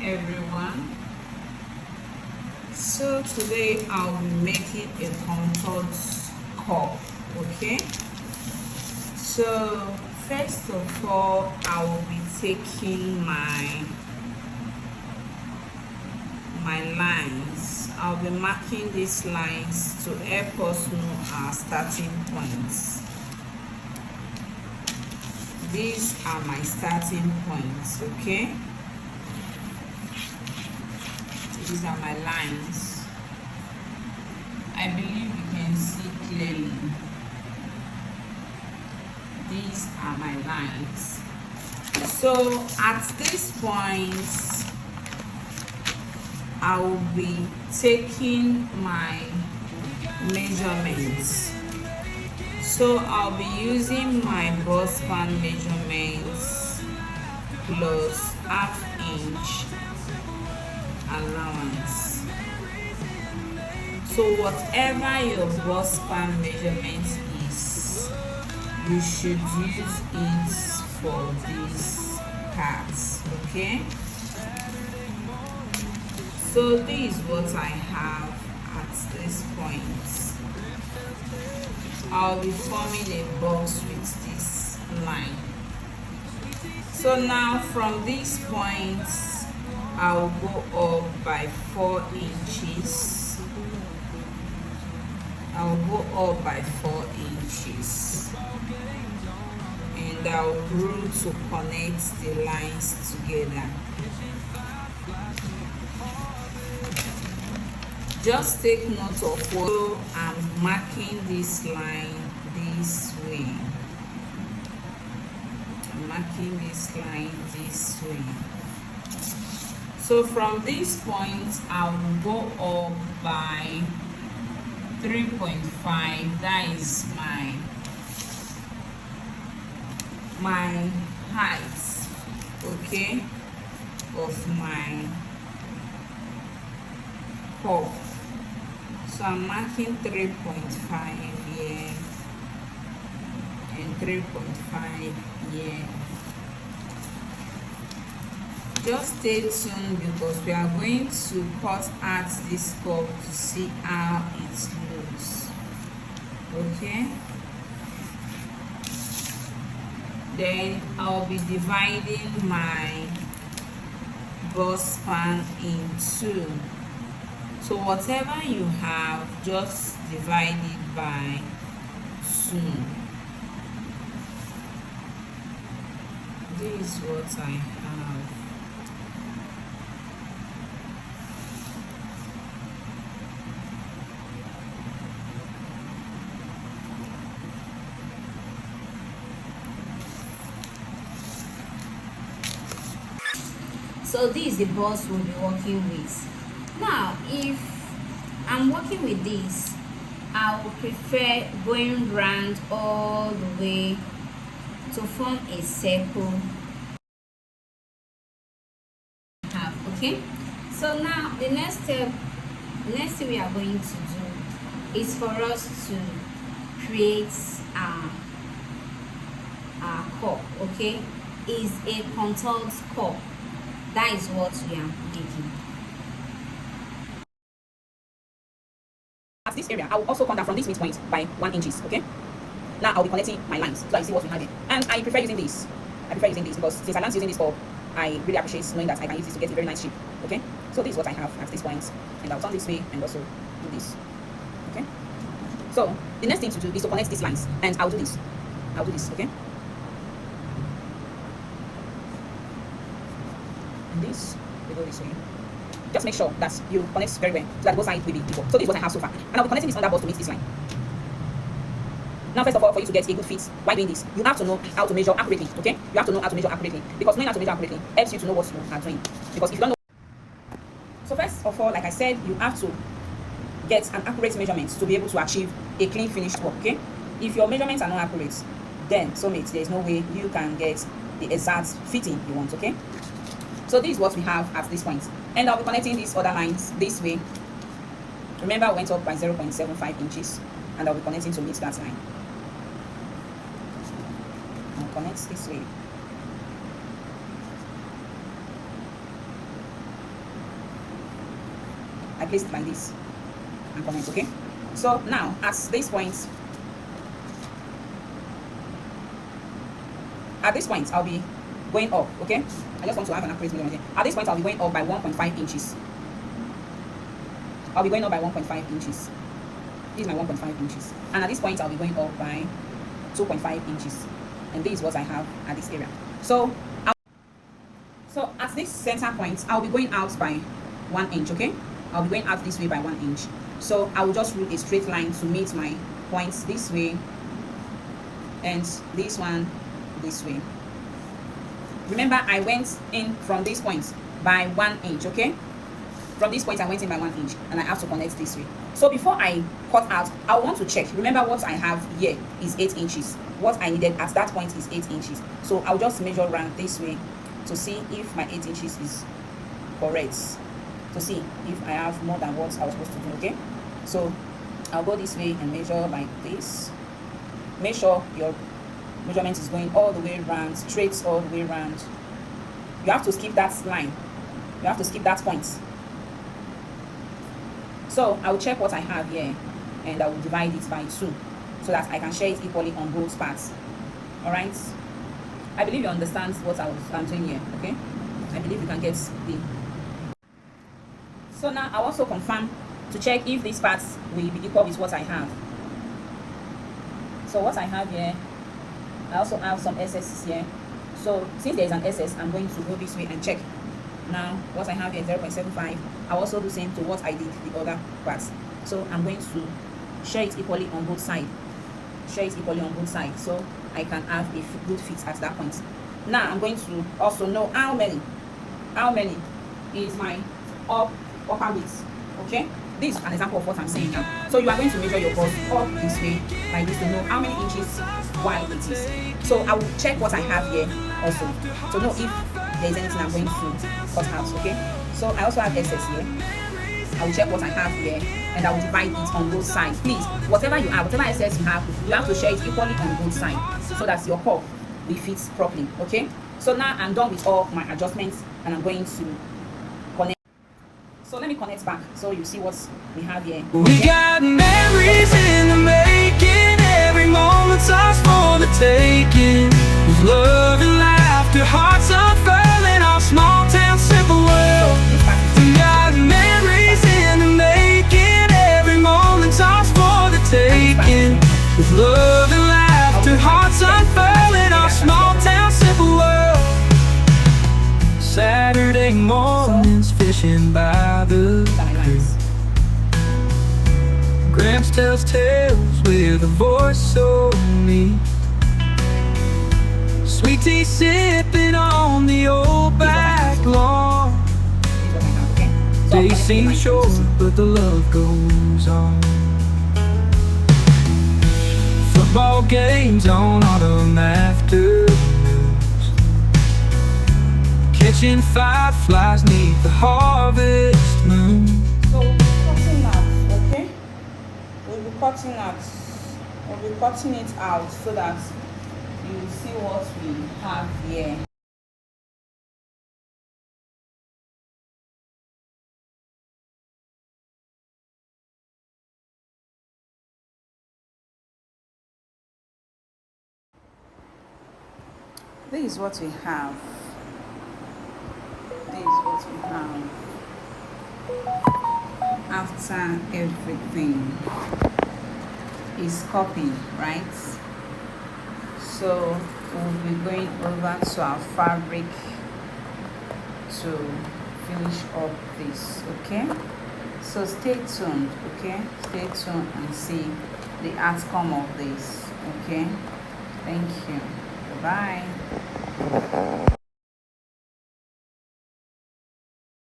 everyone. So today I'll be making a contoured cup. Okay, so first of all I will be taking my lines. I'll be marking these lines to help us know our starting points. These are my starting points. Okay, these are my lines. I believe you can see clearly. These are my lines. So at this point I will be taking my measurements. So I'll be using my bust span measurements plus ½ inch allowance. So whatever your bust span measurement is, you should use it for these parts. Okay, so this is what I have at this point. I'll be forming a box with this line. So now from this point I'll go up by 4 inches. I'll go up by 4 inches and I'll glue to connect the lines together. Just take note of what I'm marking this line this way. I'm marking this line this way. So from this point I will go up by 3.5. That is my height, okay, of my cup. So I'm marking 3.5 here and 3.5 here. Just stay tuned because we are going to cut out this cup to see how it looks. Okay, then I'll be dividing my bust span in two. So whatever you have, just divide it by 2. This is what I have. So this is the bust we'll be working with. Now if I'm working with this, I would prefer going round all the way to form a circle. Okay, so now the next thing we are going to do is for us to create our cup. Okay, is a contoured cup. That is what we are making. At this area, I will also come down from this midpoint by 1 inches. Okay. Now I'll be connecting my lines so I see what we have here. And I prefer using this. Because since I learned using this bulb, I really appreciate knowing that I can use this to get a very nice shape. Okay. So this is what I have at this point, and I'll turn this way and also do this. Okay. So the next thing to do is to connect these lines, and I'll do this. Okay. And this will go this way. Just make sure that you connect very well so that both sides will be equal. So this is what I have so far. And I'll be connecting this under bust to meet this line. Now, first of all, for you to get a good fit while doing this, you have to know how to measure accurately. Okay? You have to know how to measure accurately. Because knowing how to measure accurately helps you to know what you are doing. Because if you don't know. So first of all, like I said, you have to get an accurate measurement to be able to achieve a clean finished work. Okay? If your measurements are not accurate, then soulmates, there is no way you can get the exact fitting you want. Okay? So this is what we have at this point. And I'll be connecting these other lines this way. Remember, I went up by 0.75 inches, and I'll be connecting to meet that line. I'll connect this way. I place it like this and connect. Okay, so now at this point I'll be going up. Okay, I just want to have an accurate measurement here. At this point I'll be going up by 1.5 inches. I'll be going up by 1.5 inches. This is my 1.5 inches, and at this point I'll be going up by 2.5 inches, and this is what I have at this area. So at this center point I'll be going out by 1 inch. Okay, I'll be going out this way by 1 inch. So I will just rule a straight line to meet my points this way and this one this way. Remember, I went in from this point by 1 inch. Okay, from this point I went in by 1 inch, and I have to connect this way. So before I cut out, I want to check. Remember, what I have here is 8 inches. What I needed at that point is 8 inches. So I'll just measure around this way to see if my 8 inches is correct, to see if I have more than what I was supposed to do. Okay, so I'll go this way and measure like this. Make sure your measurement is going all the way around, straight all the way around. You have to skip that line, you have to skip that point. So I will check what I have here, and I will divide it by 2 so that I can share it equally on both parts. All right, I believe you understand what I'm doing here. Okay, I believe you can get the. So now I also confirm to check if these parts will be equal with what I have. So what I have here, I also have some excesses here. So since there is an excess, I'm going to go this way and check. Now what I have here is 0.75. I'll also do the same to what I did the other parts. So I'm going to share it equally on both sides. Share it equally on both sides so I can have a good fit at that point. Now I'm going to also know how many is my upper width. Okay, this is an example of what I'm saying now. So you are going to measure your bust up this way like this to know how many inches wide it is. So I will check what I have here also to know if there is anything I'm going to cut out. Okay, so I also have excess here. I will check what I have here, and I will divide it on both sides. Please, whatever you have, whatever excess you have to share it equally on both sides so that your cup will fit properly. Okay, so now I'm done with all my adjustments, and I'm going to connect. So let me connect back so you see what we have here. We got memories in the making, every moment's ours for the taking. With love and laughter, hearts unfurling, our small town simple world. We got memories in the making, every moment's ours for the taking. With love and laughter, hearts unfurling, our small town simple world. Saturday mornings fishing by the creek. Gramps tells tales with a voice so neat. Sweet tea sipping on the old back lawn. Days seem short, but the love goes on. Football games on autumn afternoons, catching fireflies neath the harvest moon. So we'll be cutting out, okay? We'll be cutting it out so that you see what we have here. This is what we have. This is what we have after everything is copied, right? So we'll be going over to our fabric to finish up this. Okay, so stay tuned. Okay, stay tuned and see the outcome of this. Okay, thank you. Bye.